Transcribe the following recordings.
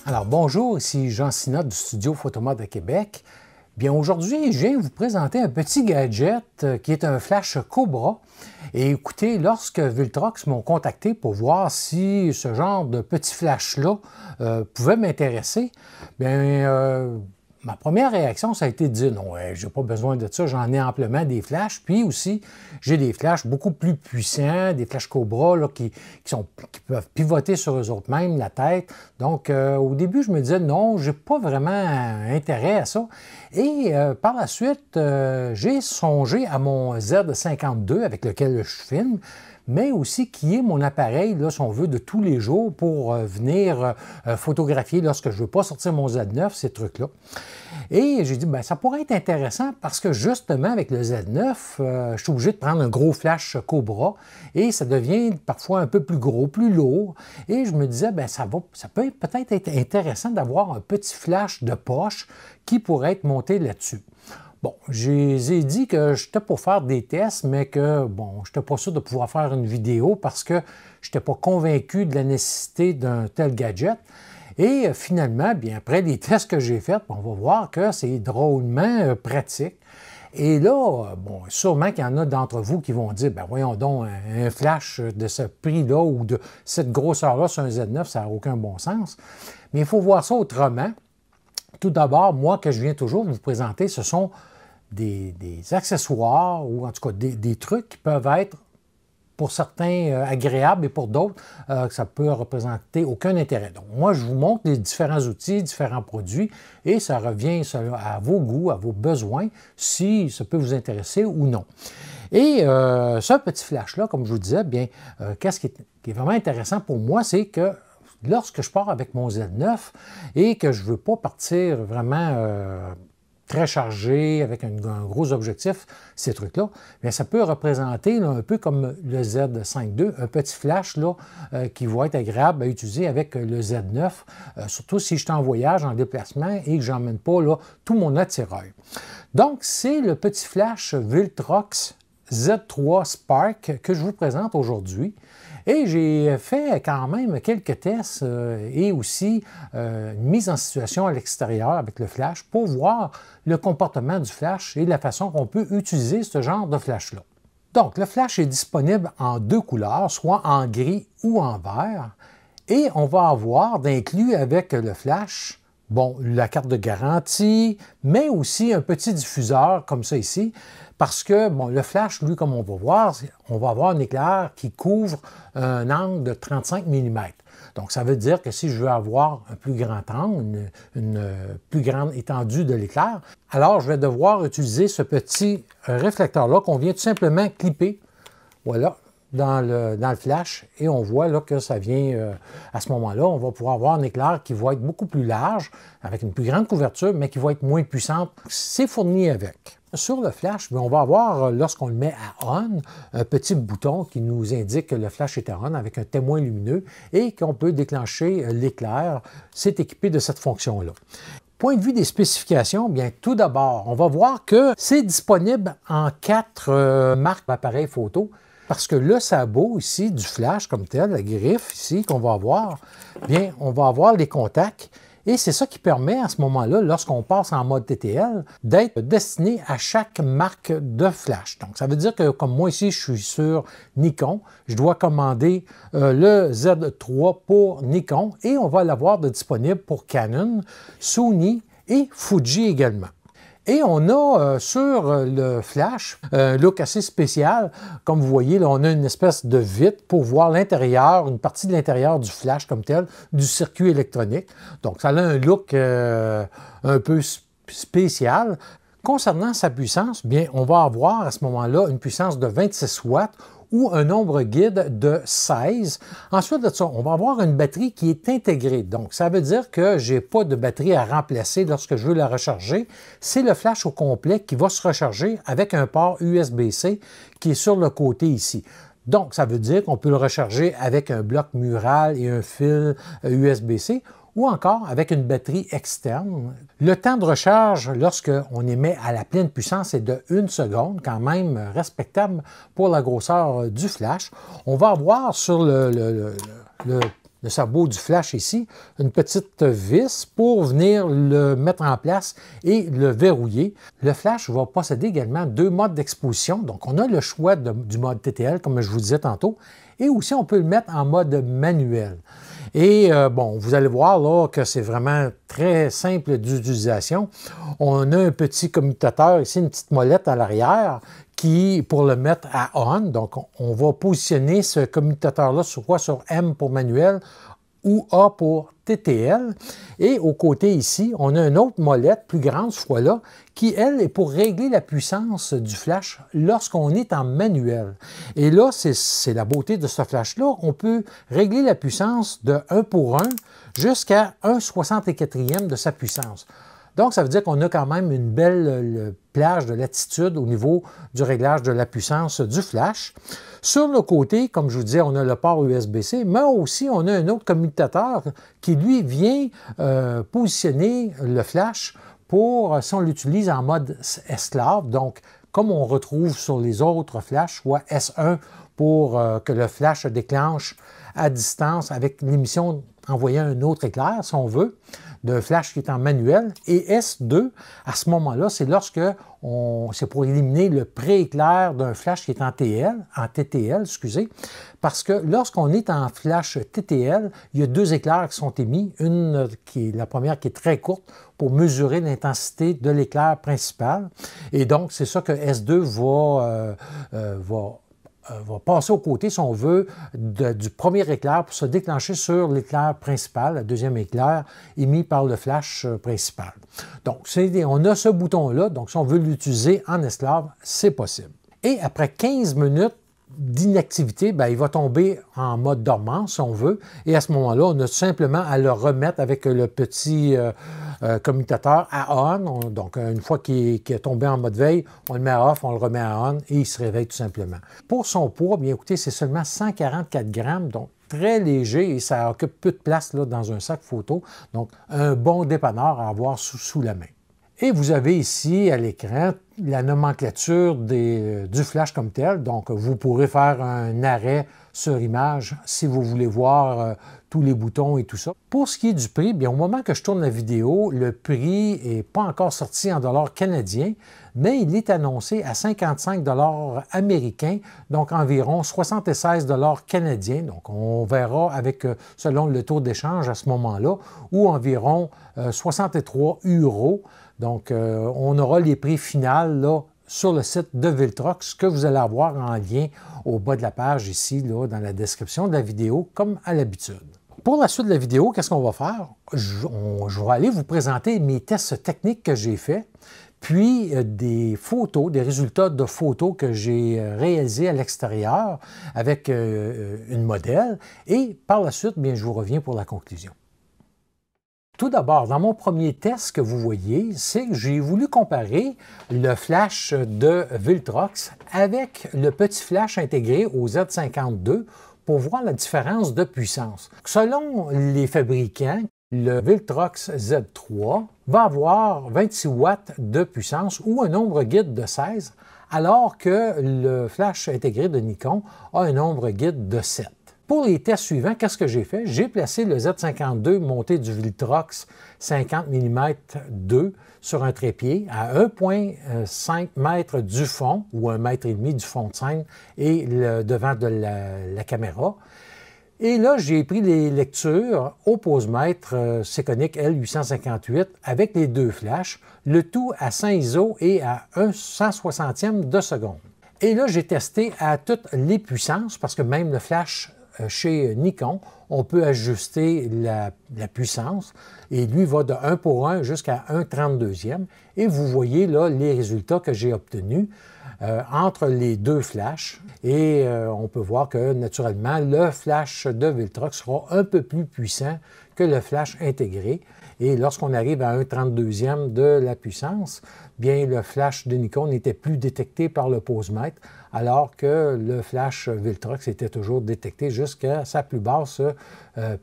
Alors bonjour, ici Jean Sinotte du studio Photomode à Québec. Bien aujourd'hui, je viens vous présenter un petit gadget qui est un flash Cobra. Et écoutez, lorsque Viltrox m'ont contacté pour voir si ce genre de petit flash-là pouvait m'intéresser, bien ma première réaction, ça a été de dire non, je n'ai pas besoin de ça, j'en ai amplement des flashs. Puis aussi, j'ai des flashs beaucoup plus puissants, des flashs Cobra là, qui peuvent pivoter sur eux autres mêmes, la tête. Donc, au début, je me disais non, je n'ai pas vraiment intérêt à ça. Et par la suite, j'ai songé à mon Z52 avec lequel je filme, mais aussi qui est mon appareil, là, si on veut, de tous les jours pour venir photographier lorsque je ne veux pas sortir mon Z9, ces trucs-là. Et j'ai dit, bien, ça pourrait être intéressant parce que justement, avec le Z9, je suis obligé de prendre un gros flash Cobra et ça devient parfois un peu plus gros, plus lourd. Et je me disais, bien, ça peut peut-être être intéressant d'avoir un petit flash de poche qui pourrait être monté là-dessus. Bon, je les ai dit que j'étais pour faire des tests, mais que, bon, je n'étais pas sûr de pouvoir faire une vidéo parce que je n'étais pas convaincu de la nécessité d'un tel gadget. Et finalement, bien, après les tests que j'ai faits, on va voir que c'est drôlement pratique. Et là, bon, sûrement qu'il y en a d'entre vous qui vont dire, ben voyons donc, un flash de ce prix-là ou de cette grosseur-là sur un Z9, ça n'a aucun bon sens. Mais il faut voir ça autrement. Tout d'abord, moi, que je viens toujours vous présenter, ce sont des accessoires ou en tout cas des trucs qui peuvent être pour certains agréables et pour d'autres, ça peut représenter aucun intérêt. Donc, moi, je vous montre les différents outils, différents produits et ça revient à vos goûts, à vos besoins, si ça peut vous intéresser ou non. Et ce petit flash-là, comme je vous disais, bien, qu'est-ce qui est vraiment intéressant pour moi, c'est que lorsque je pars avec mon Z9 et que je ne veux pas partir vraiment très chargé, avec un gros objectif, ces trucs-là, bien, ça peut représenter là, un peu comme le Z5 II, un petit flash là, qui va être agréable à utiliser avec le Z9, surtout si je suis en voyage, en déplacement et que je n'emmène pas là, tout mon attirail. Donc, c'est le petit flash Viltrox Z3 Spark que je vous présente aujourd'hui. Et j'ai fait quand même quelques tests et aussi une mise en situation à l'extérieur avec le flash pour voir le comportement du flash et la façon qu'on peut utiliser ce genre de flash-là. Donc, le flash est disponible en deux couleurs, soit en gris ou en vert. Et on va avoir d'inclus avec le flash, bon, la carte de garantie, mais aussi un petit diffuseur comme ça ici, parce que, bon, le flash, lui, comme on va avoir un éclair qui couvre un angle de 35 mm. Donc, ça veut dire que si je veux avoir un plus grand angle, une plus grande étendue de l'éclair, alors je vais devoir utiliser ce petit réflecteur-là qu'on vient tout simplement clipper, voilà, dans le flash et on voit là, que ça vient, à ce moment-là, on va pouvoir avoir un éclair qui va être beaucoup plus large, avec une plus grande couverture, mais qui va être moins puissante. C'est fourni avec. Sur le flash, on va avoir, lorsqu'on le met à on, un petit bouton qui nous indique que le flash est à on avec un témoin lumineux et qu'on peut déclencher l'éclair. C'est équipé de cette fonction-là. Point de vue des spécifications, bien tout d'abord, on va voir que c'est disponible en 4 marques d'appareils photo. Parce que le sabot ici du flash comme tel, la griffe ici qu'on va avoir, bien, on va avoir les contacts et c'est ça qui permet à ce moment-là, lorsqu'on passe en mode TTL, d'être destiné à chaque marque de flash. Donc, ça veut dire que comme moi ici, je suis sur Nikon, je dois commander le Z3 pour Nikon et on va l'avoir de disponible pour Canon, Sony et Fuji également. Et on a sur le flash un look assez spécial. Comme vous voyez, là, on a une espèce de vitre pour voir l'intérieur, une partie de l'intérieur du flash comme tel, du circuit électronique. Donc, ça a un look un peu spécial. Concernant sa puissance, bien, on va avoir à ce moment-là une puissance de 26 watts ou un nombre guide de 16. Ensuite de ça, on va avoir une batterie qui est intégrée. Donc, ça veut dire que je n'ai pas de batterie à remplacer lorsque je veux la recharger. C'est le flash au complet qui va se recharger avec un port USB-C qui est sur le côté ici. Donc, ça veut dire qu'on peut le recharger avec un bloc mural et un fil USB-C ou encore avec une batterie externe. Le temps de recharge, lorsqu'on émet à la pleine puissance, est de 1 seconde, quand même respectable pour la grosseur du flash. On va avoir sur le sabot du flash ici une petite vis pour venir le mettre en place et le verrouiller. Le flash va posséder également 2 modes d'exposition. Donc, on a le choix du mode TTL, comme je vous disais tantôt, et aussi on peut le mettre en mode manuel. Et bon, vous allez voir là que c'est vraiment très simple d'utilisation. On a un petit commutateur ici, une petite molette à l'arrière pour le mettre à on. Donc, on va positionner ce commutateur-là soit sur M pour manuel ou A pour TTL. Et au côté ici, on a une autre molette plus grande ce fois-là qui, elle, est pour régler la puissance du flash lorsqu'on est en manuel. Et là, c'est la beauté de ce flash-là. On peut régler la puissance de 1 pour 1 jusqu'à 1/64e de sa puissance. Donc, ça veut dire qu'on a quand même une belle plage de latitude au niveau du réglage de la puissance du flash. Sur le côté, comme je vous disais, on a le port USB-C, mais aussi on a un autre commutateur qui, lui, vient positionner le flash pour, si on l'utilise en mode esclave, donc comme on retrouve sur les autres flashs, soit S1 pour que le flash se déclenche à distance avec l'émission envoyer un autre éclair, si on veut, d'un flash qui est en manuel. Et S2, à ce moment-là, c'est c'est pour éliminer le pré-éclair d'un flash qui est en TTL, excusez, parce que lorsqu'on est en flash TTL, il y a 2 éclairs qui sont émis, la première qui est très courte pour mesurer l'intensité de l'éclair principal. Et donc, c'est ça que S2 va passer au côté, si on veut, du premier éclair pour se déclencher sur l'éclair principal, le deuxième éclair émis par le flash principal. Donc, on a ce bouton-là, donc si on veut l'utiliser en esclave, c'est possible. Et après 15 minutes d'inactivité, il va tomber en mode dormant, si on veut, et à ce moment-là, on a simplement à le remettre avec le petit commutateur à on. Donc, une fois qu'il est tombé en mode veille, on le met à off, on le remet à on et il se réveille tout simplement. Pour son poids, bien écoutez, c'est seulement 144 grammes, donc très léger et ça occupe peu de place là, dans un sac photo. Donc, un bon dépanneur à avoir sous la main. Et vous avez ici à l'écran la nomenclature du flash comme tel. Donc, vous pourrez faire un arrêt sur image si vous voulez voir tous les boutons et tout ça. Pour ce qui est du prix, bien, au moment que je tourne la vidéo, le prix n'est pas encore sorti en dollars canadiens, mais il est annoncé à 55 $ américains, donc environ 76 $ canadiens. Donc, on verra selon le taux d'échange à ce moment-là, ou environ 63 €. Donc, on aura les prix finaux là, sur le site de Viltrox que vous allez avoir en lien au bas de la page ici, là, dans la description de la vidéo, comme à l'habitude. Pour la suite de la vidéo, qu'est-ce qu'on va faire? Je vais aller vous présenter mes tests techniques que j'ai faits, puis des photos, des résultats de photos que j'ai réalisés à l'extérieur avec une modèle, et par la suite, bien, je vous reviens pour la conclusion. Tout d'abord, dans mon premier test que vous voyez, c'est que j'ai voulu comparer le flash de Viltrox avec le petit flash intégré au Z52 pour voir la différence de puissance. Selon les fabricants, le Viltrox Z3 va avoir 26 watts de puissance ou un nombre guide de 16, alors que le flash intégré de Nikon a un nombre guide de 7. Pour les tests suivants, qu'est-ce que j'ai fait? J'ai placé le Z52 monté du Viltrox 50 mm 2 sur un trépied à 1,5 m du fond, ou 1,5 m du fond de scène, et le devant de la caméra. Et là, j'ai pris les lectures au posemètre Sekonic L858 avec les 2 flashs, le tout à 100 ISO et à 1/160e de seconde. Et là, j'ai testé à toutes les puissances, parce que même le flash chez Nikon, on peut ajuster la puissance et lui va de 1 pour 1 jusqu'à 1/32e. Et vous voyez là les résultats que j'ai obtenus entre les deux flashs. Et on peut voir que naturellement, le flash de Viltrox sera un peu plus puissant que le flash intégré. Et lorsqu'on arrive à 1/32e de la puissance, bien le flash de Nikon n'était plus détecté par le posemètre, alors que le flash Viltrox était toujours détecté jusqu'à sa plus basse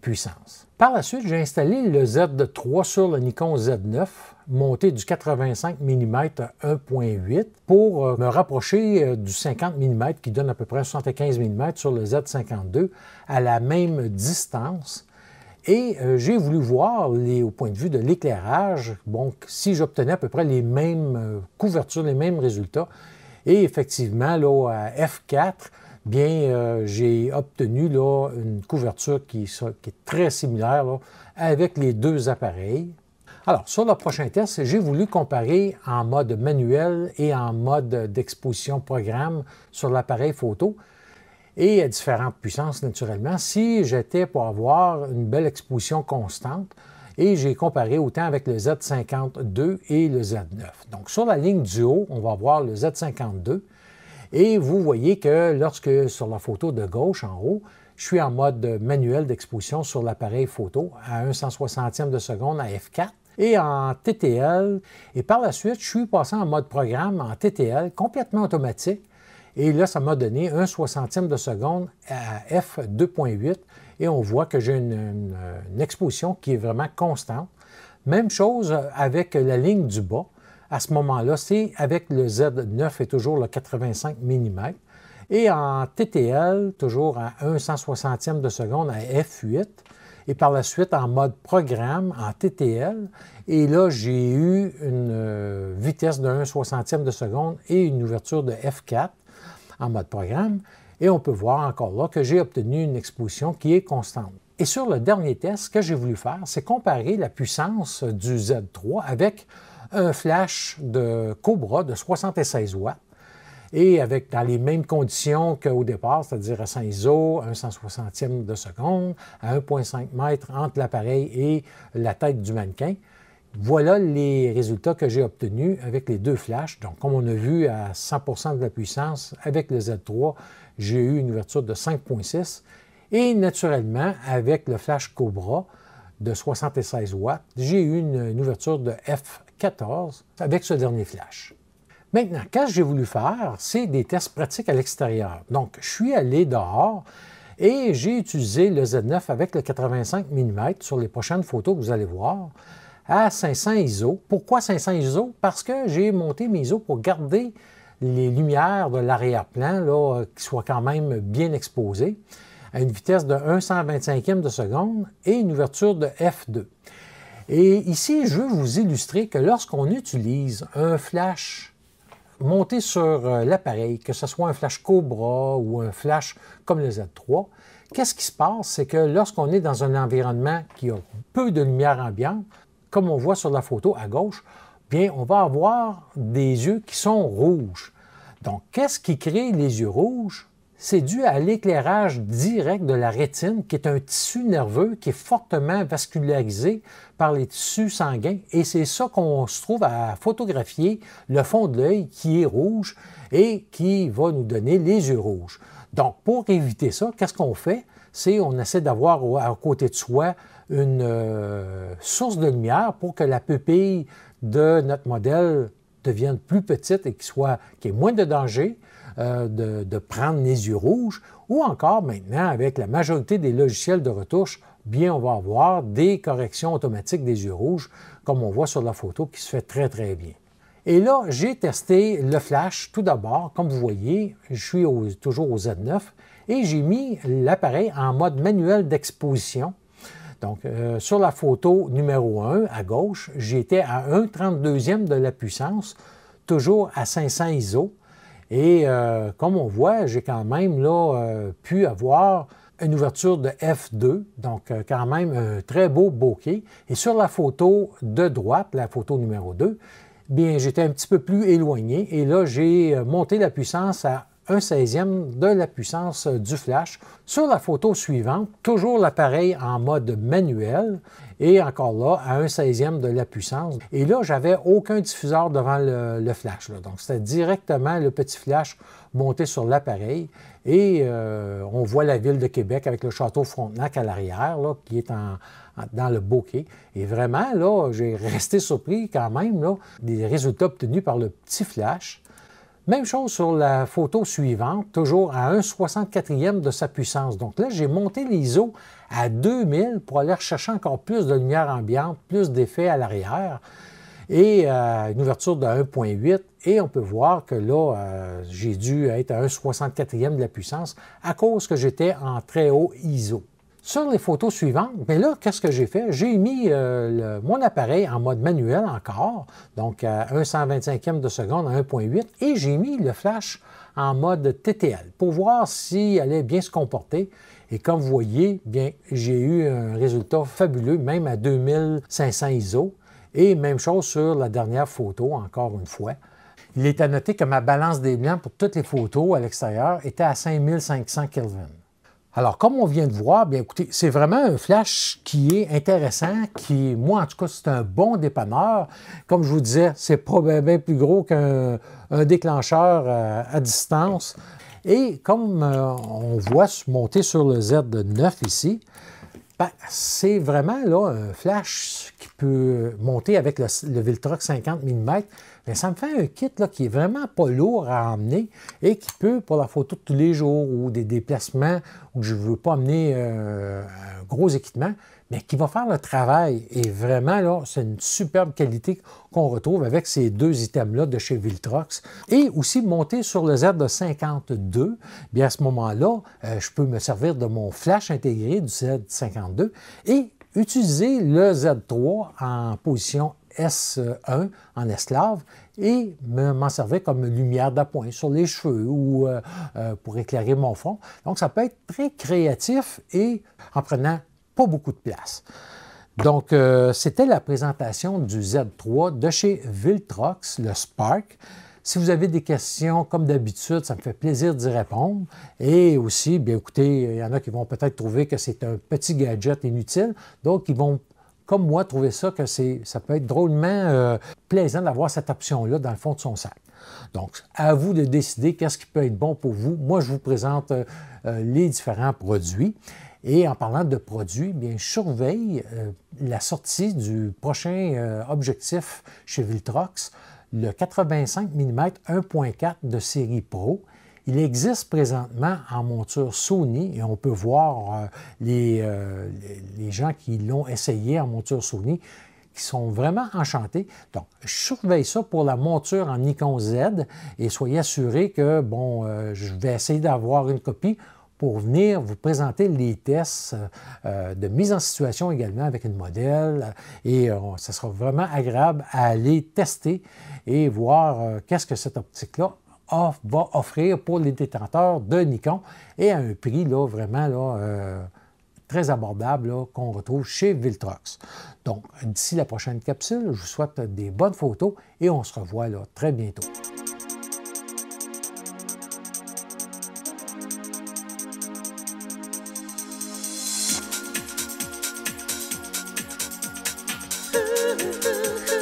puissance. Par la suite, j'ai installé le Z3 sur le Nikon Z9, monté du 85 mm 1.8 pour me rapprocher du 50 mm qui donne à peu près 75 mm sur le Z52 à la même distance. Et j'ai voulu voir au point de vue de l'éclairage, donc si j'obtenais à peu près les mêmes couvertures, les mêmes résultats. Et effectivement, là, à f4, bien, j'ai obtenu là, une couverture qui est très similaire là, avec les deux appareils. Alors, sur le prochain test, j'ai voulu comparer en mode manuel et en mode d'exposition programme sur l'appareil photo et à différentes puissances, naturellement, si j'étais pour avoir une belle exposition constante. Et j'ai comparé autant avec le Z52 et le Z9. Donc, sur la ligne du haut, on va voir le Z52. Et vous voyez que lorsque, sur la photo de gauche, en haut, je suis en mode manuel d'exposition sur l'appareil photo à 1/160e de seconde à f4 et en TTL. Et par la suite, je suis passé en mode programme en TTL complètement automatique. Et là, ça m'a donné 1/60e de seconde à f2.8 et on voit que j'ai une exposition qui est vraiment constante. Même chose avec la ligne du bas. À ce moment-là, c'est avec le Z9 et toujours le 85 mm. Et en TTL, toujours à 1/160e de seconde à f8. Et par la suite, en mode programme, en TTL. Et là, j'ai eu une vitesse de 1/60e de seconde et une ouverture de f4 en mode programme. Et on peut voir encore là que j'ai obtenu une exposition qui est constante. Et sur le dernier test, ce que j'ai voulu faire, c'est comparer la puissance du Z3 avec un flash de Cobra de 76 watts et avec dans les mêmes conditions qu'au départ, c'est-à-dire à 100 ISO, 1/160e de seconde, à 1,5 m entre l'appareil et la tête du mannequin. Voilà les résultats que j'ai obtenus avec les deux flashs. Donc, comme on a vu à 100% de la puissance, avec le Z3, j'ai eu une ouverture de 5,6. Et naturellement, avec le flash Cobra de 76 watts, j'ai eu une ouverture de f14 avec ce dernier flash. Maintenant, qu'est-ce que j'ai voulu faire? C'est des tests pratiques à l'extérieur. Donc, je suis allé dehors et j'ai utilisé le Z9 avec le 85 mm sur les prochaines photos que vous allez voir, à 500 ISO. Pourquoi 500 ISO? Parce que j'ai monté mes ISO pour garder les lumières de l'arrière-plan là, qui soient quand même bien exposées à une vitesse de 1/125e de seconde et une ouverture de f2. Et ici, je veux vous illustrer que lorsqu'on utilise un flash monté sur l'appareil, que ce soit un flash Cobra ou un flash comme le Z3, qu'est-ce qui se passe? C'est que lorsqu'on est dans un environnement qui a peu de lumière ambiante, comme on voit sur la photo à gauche, bien, on va avoir des yeux qui sont rouges. Donc, qu'est-ce qui crée les yeux rouges? C'est dû à l'éclairage direct de la rétine, qui est un tissu nerveux qui est fortement vascularisé par les tissus sanguins. Et c'est ça qu'on se trouve à photographier, le fond de l'œil qui est rouge et qui va nous donner les yeux rouges. Donc, pour éviter ça, qu'est-ce qu'on fait? C'est qu'on essaie d'avoir à côté de soi une source de lumière pour que la pupille de notre modèle devienne plus petite et qu'il y ait moins de danger de prendre les yeux rouges, ou encore maintenant, avec la majorité des logiciels de retouche, bien on va avoir des corrections automatiques des yeux rouges, comme on voit sur la photo, qui se fait très, très bien. Et là, j'ai testé le flash tout d'abord. Comme vous voyez, je suis toujours au Z9 et j'ai mis l'appareil en mode manuel d'exposition. Donc, sur la photo numéro 1 à gauche, j'étais à 1/32e de la puissance, toujours à 500 ISO. Et comme on voit, j'ai quand même là, pu avoir une ouverture de f2, donc quand même un très beau bokeh. Et sur la photo de droite, la photo numéro 2, bien, j'étais un petit peu plus éloigné. Et là, j'ai monté la puissance à 1/16e de la puissance du flash. Sur la photo suivante, toujours l'appareil en mode manuel et encore là, à 1/16e de la puissance. Et là, j'avais aucun diffuseur devant le flash. Là. Donc, c'était directement le petit flash monté sur l'appareil. Et on voit la ville de Québec avec le château Frontenac à l'arrière, là, qui est dans le bokeh. Et vraiment, là, j'ai resté surpris quand même là, des résultats obtenus par le petit flash. Même chose sur la photo suivante, toujours à 1/64e de sa puissance. Donc là, j'ai monté l'ISO à 2000 pour aller rechercher encore plus de lumière ambiante, plus d'effets à l'arrière et une ouverture de 1.8. Et on peut voir que là, j'ai dû être à 1/64e de la puissance à cause que j'étais en très haut ISO. Sur les photos suivantes, bien là, qu'est-ce que j'ai fait? J'ai mis mon appareil en mode manuel encore, donc à 1/125e de seconde, à 1.8, et j'ai mis le flash en mode TTL pour voir s'il allait bien se comporter. Et comme vous voyez, bien, j'ai eu un résultat fabuleux, même à 2500 ISO. Et même chose sur la dernière photo, encore une fois. Il est à noter que ma balance des blancs pour toutes les photos à l'extérieur était à 5500 Kelvin. Alors, comme on vient de voir, bien écoutez, c'est vraiment un flash qui est intéressant, qui, moi en tout cas, c'est un bon dépanneur. Comme je vous disais, c'est probablement plus gros qu'un déclencheur à distance. Et comme on voit monter sur le Z9 ici, ben, c'est vraiment là, un flash qui peut monter avec le Viltrox 50 mm. Bien, ça me fait un kit là, qui est vraiment pas lourd à emmener et qui peut, pour la photo de tous les jours ou des déplacements où je ne veux pas amener un gros équipement, mais qui va faire le travail. Et vraiment, là, c'est une superbe qualité qu'on retrouve avec ces deux items-là de chez Viltrox. Et aussi monter sur le Z52, bien à ce moment-là, je peux me servir de mon flash intégré du Z52 et utiliser le Z3 en position S1 en esclave et m'en servir comme lumière d'appoint sur les cheveux ou pour éclairer mon fond. Donc, ça peut être très créatif et en prenant pas beaucoup de place. Donc, c'était la présentation du Z3 de chez Viltrox, le Spark. Si vous avez des questions, comme d'habitude, ça me fait plaisir d'y répondre. Et aussi, bien écoutez, il y en a qui vont peut-être trouver que c'est un petit gadget inutile, donc ils vont comme moi, trouver ça que ça peut être drôlement plaisant d'avoir cette option-là dans le fond de son sac. Donc, à vous de décider qu'est-ce qui peut être bon pour vous. Moi, je vous présente les différents produits. Et en parlant de produits, bien, je surveille la sortie du prochain objectif chez Viltrox, le 85 mm 1.4 de série Pro. Il existe présentement en monture Sony et on peut voir les gens qui l'ont essayé en monture Sony qui sont vraiment enchantés. Donc, je surveille ça pour la monture en Nikon Z et soyez assurés que, bon, je vais essayer d'avoir une copie pour venir vous présenter les tests de mise en situation également avec une modèle et ça sera vraiment agréable à aller tester et voir qu'est-ce que cette optique-là va offrir pour les détenteurs de Nikon et à un prix là, vraiment là, très abordable qu'on retrouve chez Viltrox. Donc, d'ici la prochaine capsule, je vous souhaite des bonnes photos et on se revoit là, très bientôt. Ooh, ooh, ooh.